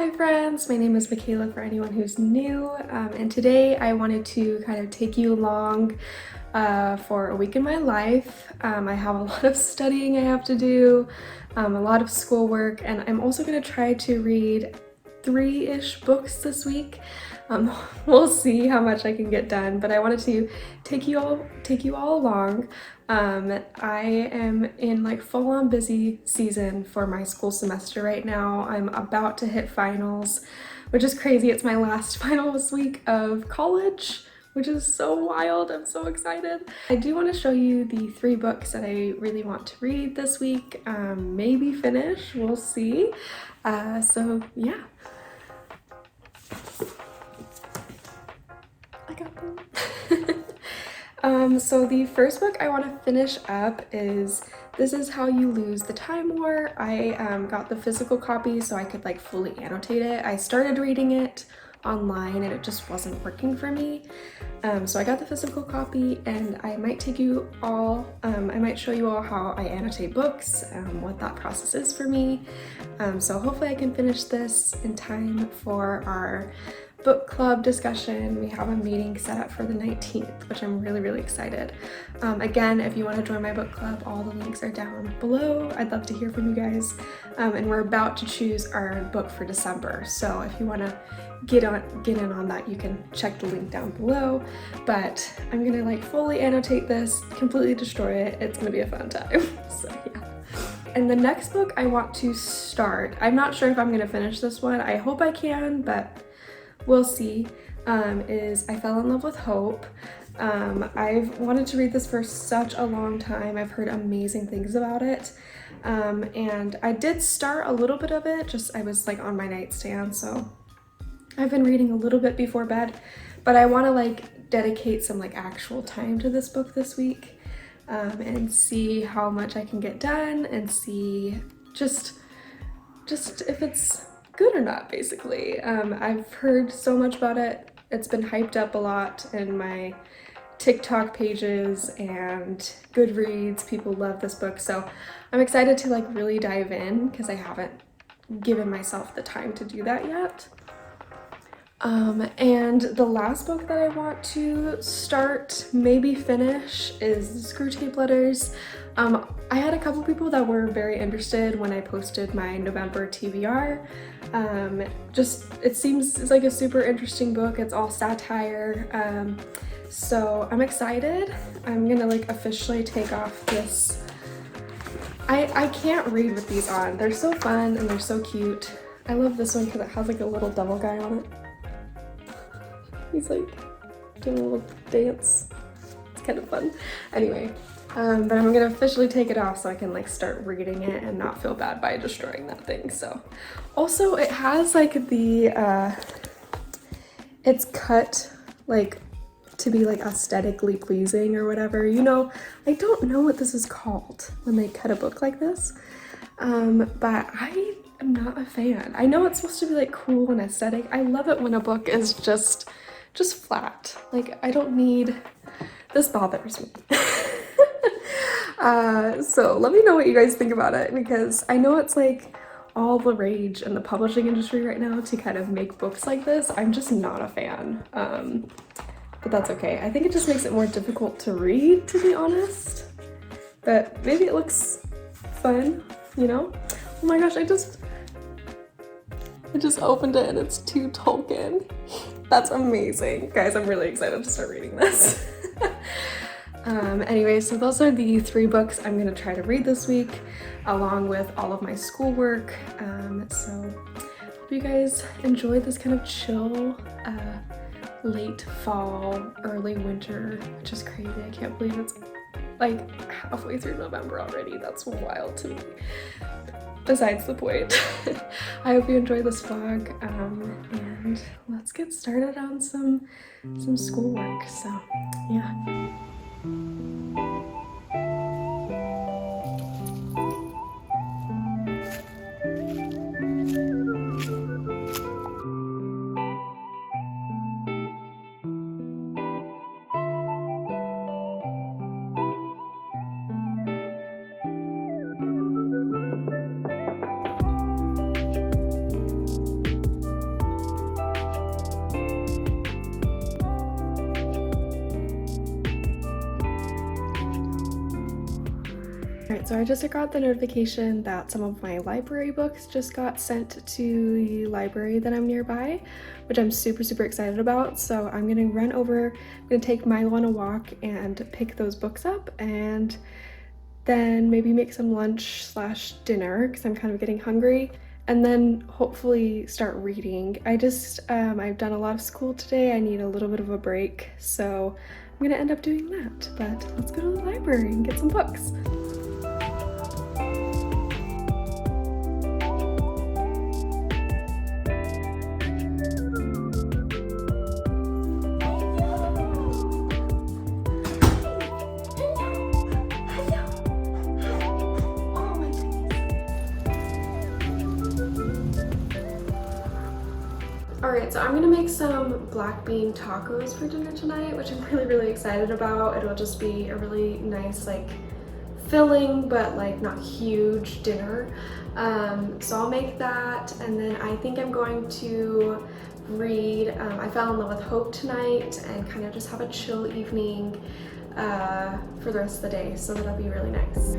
Hi friends, my name is Michaela for anyone who's new, and today I wanted to kind of take you along for a week in my life. I have a lot of studying I have to do, a lot of schoolwork, and I'm also going to try to read 3-ish books this week. We'll see how much I can get done, but I wanted to take you all along. I am in like full-on busy season for my school semester right now. I'm about to hit finals, which is crazy. It's my last finals week of college, which is so wild. I'm so excited. I do want to show you the 3 books that I really want to read this week, maybe finish, we'll see. So yeah. I got them. So the first book I want to finish up is This Is How You Lose the Time War. I got the physical copy so I could like fully annotate it. I started reading it online and it just wasn't working for me. So I got the physical copy and I might take you all, I might show you all how I annotate books, what that process is for me. So hopefully I can finish this in time for our book club discussion. We have a meeting set up for the 19th, which I'm really excited. Again, if you want to join my book club, all the links are down below. I'd love to hear from you guys. And we're about to choose our book for December. So if you want to get in on that, you can check the link down below. But I'm gonna like fully annotate this, completely destroy it. It's gonna be a fun time. So yeah. And the next book I want to start, I'm not sure if I'm gonna finish this one. I hope I can, but we'll see, is I Fell in Love with Hope. I've wanted to read this for such a long time. I've heard amazing things about it. And I did start a little bit of it, I was like on my nightstand, so I've been reading a little bit before bed, but I want to like dedicate some like actual time to this book this week, and see how much I can get done and see just if it's good or not, basically. I've heard so much about it. It's been hyped up a lot in my TikTok pages and Goodreads. People love this book, so I'm excited to like really dive in because I haven't given myself the time to do that yet. And the last book that I want to start, maybe finish, is Screwtape Letters. I had a couple people that were very interested when I posted my November TBR. It seems it's like a super interesting book. It's all satire. So I'm excited. I'm gonna like officially take off this. I can't read with these on. They're so fun and they're so cute. I love this one because it has like a little devil guy on it. He's like doing a little dance. It's kind of fun. Anyway, but I'm gonna officially take it off so I can like start reading it and not feel bad by destroying that thing. So also it has like the it's cut like to be like aesthetically pleasing or whatever, you know. I don't know what this is called when they cut a book like this, but I am not a fan. I know it's supposed to be like cool and aesthetic. I love it when a book is just flat. Like I don't need, this bothers me. So let me know what you guys think about it, because I know it's like all the rage in the publishing industry right now to kind of make books like this. I'm just not a fan, but that's okay. I think it just makes it more difficult to read, to be honest, but maybe it looks fun, you know? Oh my gosh, I just opened it and it's 2 Tolkien. That's amazing. Guys, I'm really excited to start reading this. Anyway, so those are the 3 books I'm gonna try to read this week, along with all of my schoolwork. So hope you guys enjoyed this kind of chill, late fall, early winter, which is crazy. I can't believe it's like halfway through November already. That's wild to me. Besides the point. I hope you enjoyed this vlog, and let's get started on some schoolwork. So yeah. Alright, so I just got the notification that some of my library books just got sent to the library that I'm nearby, which I'm super excited about. So I'm gonna run over, I'm gonna take Milo on a walk and pick those books up, and then maybe make some lunch slash dinner because I'm kind of getting hungry, and then hopefully start reading. I've done a lot of school today. I need a little bit of a break, so I'm gonna end up doing that. But let's go to the library and get some books. Alright, so I'm gonna make some black bean tacos for dinner tonight, which I'm really excited about. It'll just be a really nice, like, filling but like not huge dinner. So I'll make that, and then I think I'm going to read I Fell in Love with Hope tonight and kind of just have a chill evening for the rest of the day, so that'll be really nice.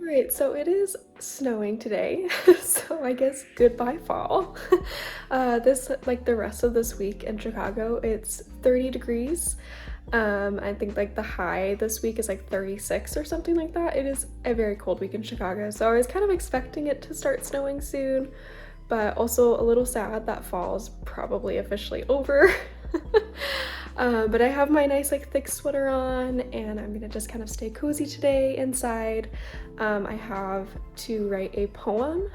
Alright, so it is snowing today, so I guess goodbye fall. Like the rest of this week in Chicago, it's 30 degrees. I think like the high this week is like 36 or something like that. It is a very cold week in Chicago, so I was kind of expecting it to start snowing soon, but also a little sad that fall is probably officially over. But I have my nice like thick sweater on, and I'm gonna just kind of stay cozy today inside. I have to write a poem.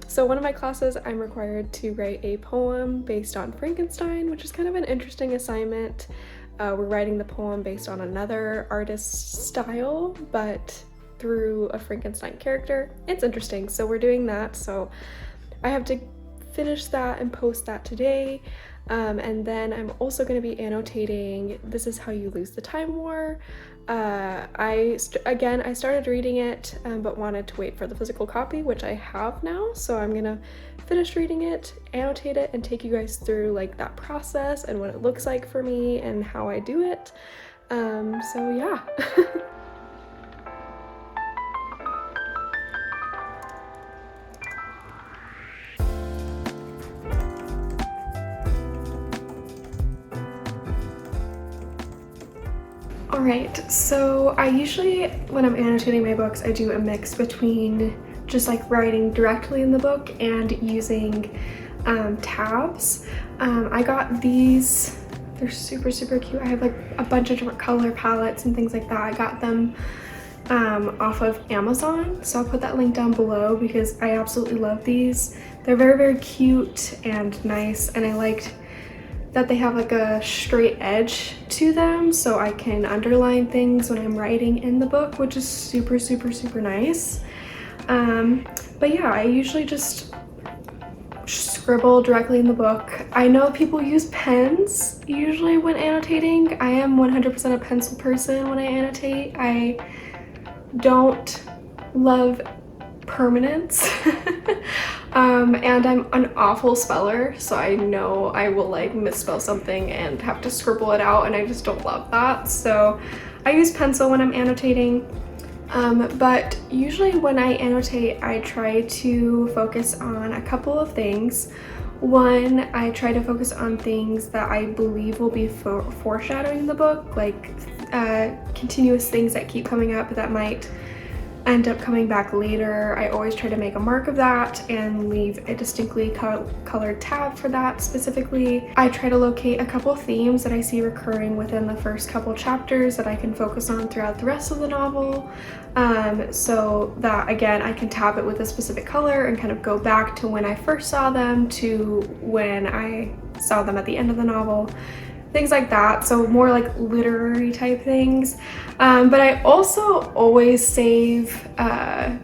So one of my classes, I'm required to write a poem based on Frankenstein, which is kind of an interesting assignment. We're writing the poem based on another artist's style, but through a Frankenstein character. It's interesting, so we're doing that. So I have to finish that and post that today. And then I'm also going to be annotating This Is How You Lose the Time War. I started reading it, but wanted to wait for the physical copy, which I have now. So I'm going to finish reading it, annotate it, and take you guys through like that process and what it looks like for me and how I do it. So yeah. Alright, so I usually, when I'm annotating my books, I do a mix between just like writing directly in the book and using tabs. I got these, they're super cute. I have like a bunch of different color palettes and things like that. I got them off of Amazon, so I'll put that link down below because I absolutely love these. They're very cute and nice, and I liked that they have like a straight edge to them, so I can underline things when I'm writing in the book, which is super nice. But yeah, I usually just scribble directly in the book. I know people use pens usually when annotating. I am 100% a pencil person when I annotate. I don't love permanence. And I'm an awful speller, so I know I will like misspell something and have to scribble it out, and I just don't love that. So I use pencil when I'm annotating. But usually when I annotate, I try to focus on a couple of things. One, I try to focus on things that I believe will be foreshadowing the book, like continuous things that keep coming up that might end up coming back later. I always try to make a mark of that and leave a distinctly colored tab for that specifically. I try to locate a couple themes that I see recurring within the first couple chapters that I can focus on throughout the rest of the novel, so that again I can tab it with a specific color and kind of go back to when I first saw them to when I saw them at the end of the novel. Things like that, so more like literary type things. But I also always save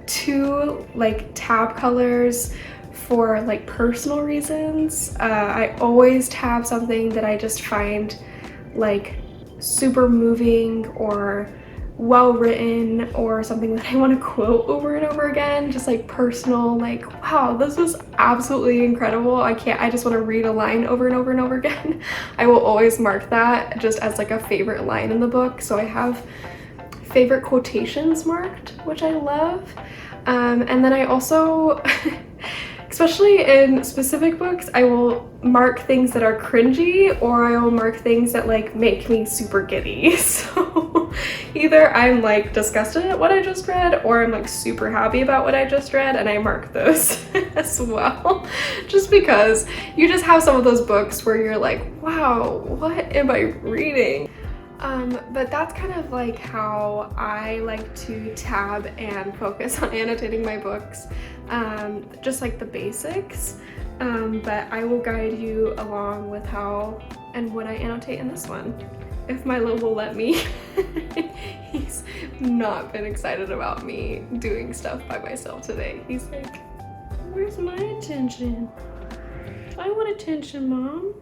two like tab colors for like personal reasons. I always tab something that I just find like super moving or well written, or something that I want to quote over and over again, just like personal, like, wow, this was absolutely incredible. I just want to read a line over and over and over again. I will always mark that just as like a favorite line in the book. So I have favorite quotations marked, which I love. And then I also especially in specific books, I will mark things that are cringy, or I will mark things that like make me super giddy. So either I'm like disgusted at what I just read, or I'm like super happy about what I just read, and I mark those as well. Just because you just have some of those books where you're like, wow, what am I reading? But that's kind of like how I like to tab and focus on annotating my books, just like the basics, but I will guide you along with how and what I annotate in this one, if Milo will let me. He's not been excited about me doing stuff by myself today. He's like, where's my attention? I want attention, Mom.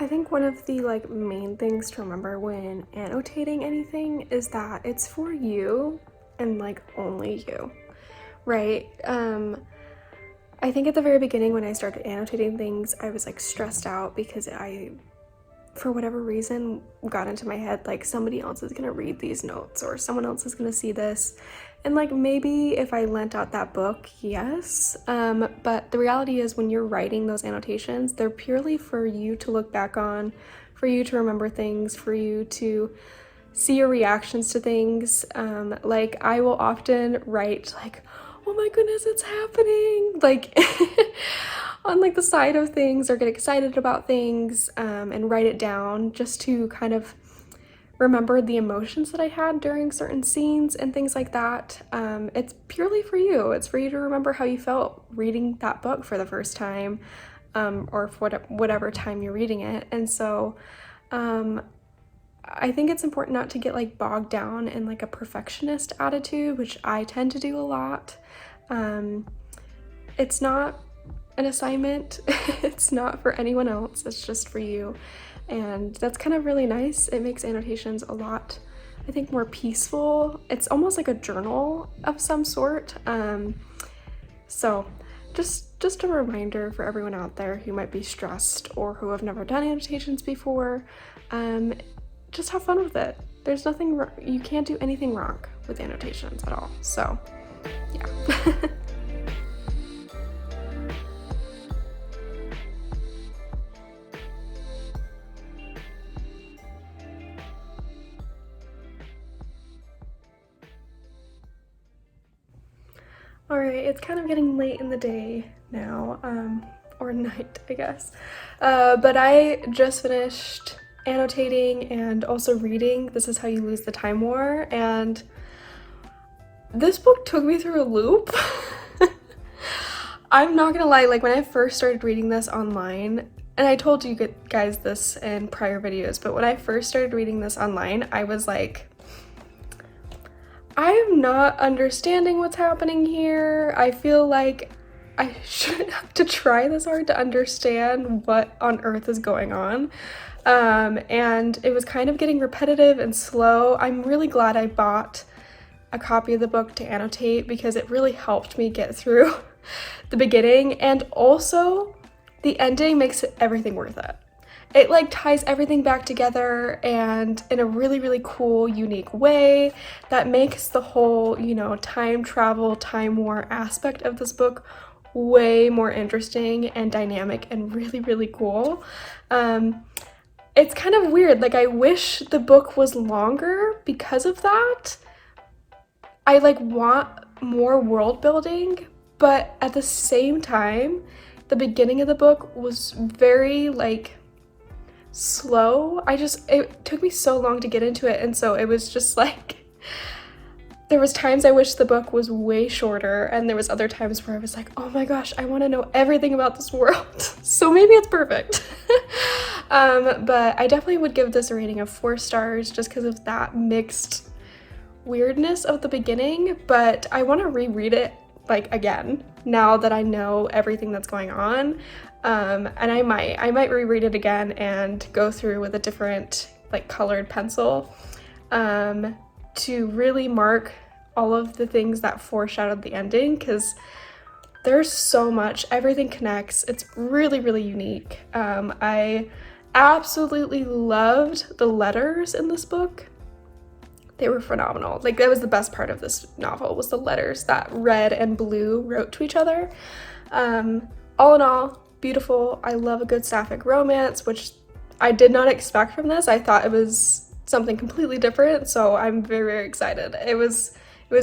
I think one of the like main things to remember when annotating anything is that it's for you and like only you, right? I think at the very beginning when I started annotating things, I was like stressed out because I, for whatever reason, got into my head like somebody else is gonna read these notes, or someone else is gonna see this. And like maybe if I lent out that book, yes, but the reality is when you're writing those annotations, they're purely for you to look back on, for you to remember things, for you to see your reactions to things. Like I will often write like, oh my goodness, it's happening, like on like the side of things, or get excited about things, and write it down just to kind of remember the emotions that I had during certain scenes and things like that. It's purely for you. It's for you to remember how you felt reading that book for the first time, or for whatever time you're reading it. And so I think it's important not to get like bogged down in like a perfectionist attitude, which I tend to do a lot. It's not an assignment. It's not for anyone else. It's just for you. And that's kind of really nice. It makes annotations a lot, I think, more peaceful. It's almost like a journal of some sort. So just a reminder for everyone out there who might be stressed or who have never done annotations before, just have fun with it. There's nothing, you can't do anything wrong with annotations at all. So yeah. All right, it's kind of getting late in the day now, or night, I guess. But I just finished annotating and also reading This Is How You Lose the Time War, and this book took me through a loop. I'm not gonna lie, like when I first started reading this online, and I told you guys this in prior videos, but when I first started reading this online, I was like, I am not understanding what's happening here. I feel like I shouldn't have to try this hard to understand what on earth is going on. And it was kind of getting repetitive and slow. I'm really glad I bought a copy of the book to annotate because it really helped me get through the beginning, and also the ending makes everything worth it. It like ties everything back together and in a really, really cool, unique way that makes the whole, you know, time travel, time war aspect of this book way more interesting and dynamic and really, really cool. It's kind of weird. Like, I wish the book was longer because of that. I like want more world building, but at the same time, the beginning of the book was very like slow. It took me so long to get into it, and so it was just like there was times I wish the book was way shorter, and there was other times where I was like, oh my gosh, I want to know everything about this world. So maybe it's perfect. But I definitely would give this a rating of 4 stars just because of that mixed weirdness of the beginning, but I want to reread it like again now that I know everything that's going on. And I might reread it again and go through with a different like colored pencil to really mark all of the things that foreshadowed the ending, because there's so much, everything connects. It's really, really unique. I absolutely loved the letters in this book. They were phenomenal. Like, that was the best part of this novel, was the letters that Red and Blue wrote to each other. All in all, beautiful. I love a good sapphic romance, which I did not expect from this. I thought it was something completely different, so I'm very, very excited. It was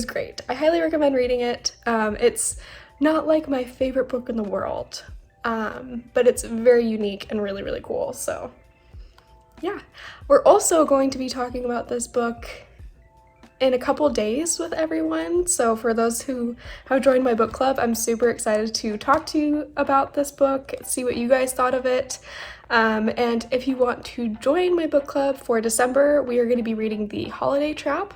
great. I highly recommend reading it. It's not like my favorite book in the world, but it's very unique and really, really cool. So yeah, we're also going to be talking about this book in a couple days with everyone. So for those who have joined my book club, I'm super excited to talk to you about this book, see what you guys thought of it. And if you want to join my book club for December, we are going to be reading The Holiday Trap.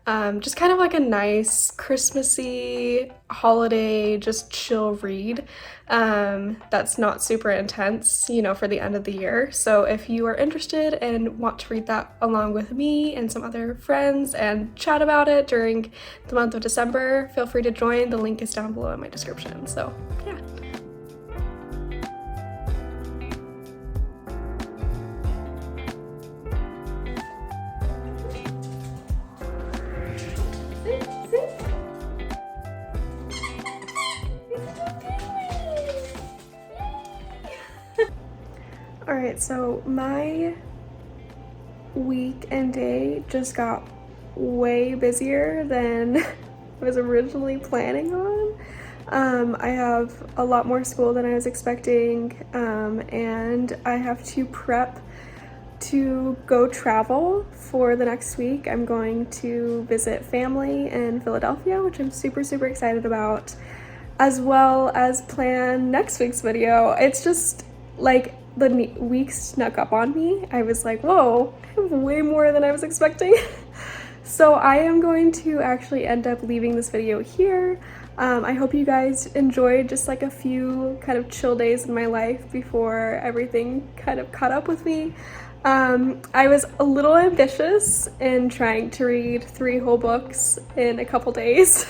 Just kind of like a nice Christmassy holiday, just chill read that's not super intense, you know, for the end of the year. So if you are interested and want to read that along with me and some other friends and chat about it during the month of December, feel free to join. The link is down below in my description. So yeah. Alright, so my week and day just got way busier than I was originally planning on. I have a lot more school than I was expecting, and I have to prep to go travel for the next week. I'm going to visit family in Philadelphia, which I'm super, super excited about, as well as plan next week's video. It's just like the week snuck up on me. I was like, whoa, I have way more than I was expecting. So I am going to actually end up leaving this video here. I hope you guys enjoyed just like a few kind of chill days in my life before everything kind of caught up with me. I was a little ambitious in trying to read 3 whole books in a couple days,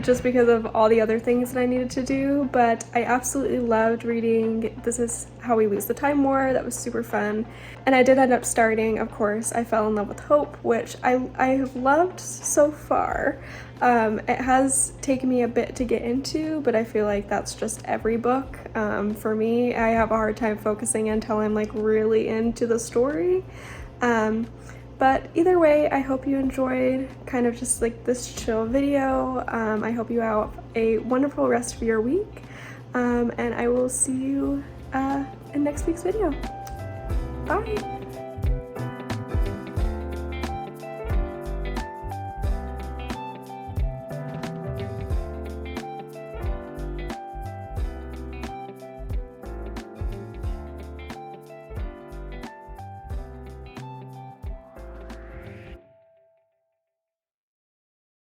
just because of all the other things that I needed to do, but I absolutely loved reading This Is How We Lose the Time War. That was super fun. And I did end up starting, of course, I Fell in Love with Hope, which I have loved so far. It has taken me a bit to get into, but I feel like that's just every book. For me, I have a hard time focusing until I'm like really into the story. But either way, I hope you enjoyed kind of just like this chill video. I hope you have a wonderful rest of your week. And I will see you in next week's video. Bye!